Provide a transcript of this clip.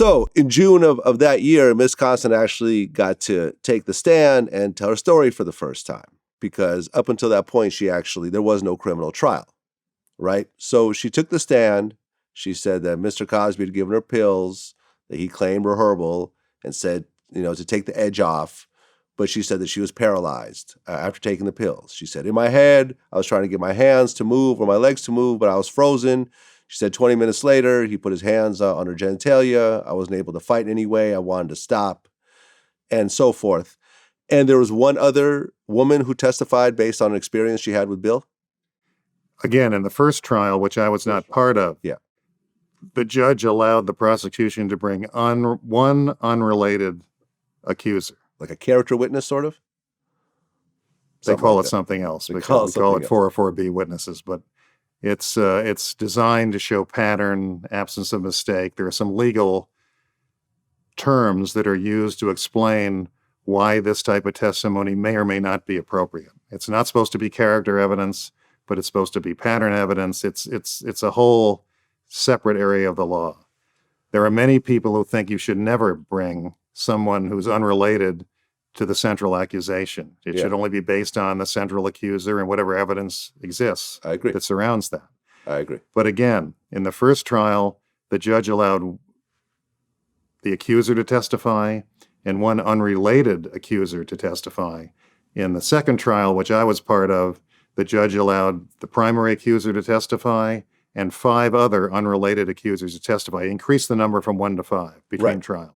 So in June of that year, Miss Constant actually got to take the stand and tell her story for the first time, because up until that point, there was no criminal trial, right? So she took the stand. She said that Mr. Cosby had given her pills that he claimed were herbal and said, to take the edge off. But she said that she was paralyzed after taking the pills. She said, in my head, I was trying to get my hands to move or my legs to move, but I was frozen. She said 20 minutes later, he put his hands on her genitalia. I wasn't able to fight anyway. I wanted to stop, and so forth. And there was one other woman who testified based on an experience she had with Bill. Again, in the first trial, which I was not part of, the judge allowed the prosecution to bring one unrelated accuser. Like a character witness, sort of? They call it something else. We call it 404B witnesses, but it's designed to show pattern, absence of mistake. There are some legal terms that are used to explain why this type of testimony may or may not be appropriate. It's not supposed to be character evidence, but it's supposed to be pattern evidence. It's a whole separate area of the law. There are many people who think you should never bring someone who's unrelated to the central accusation. It should only be based on the central accuser and whatever evidence exists that surrounds that. I agree. But again, in the first trial, the judge allowed the accuser to testify and one unrelated accuser to testify. In the second trial, which I was part of, the judge allowed the primary accuser to testify and 5 other unrelated accusers to testify. He increased the number from 1 to 5 between trials.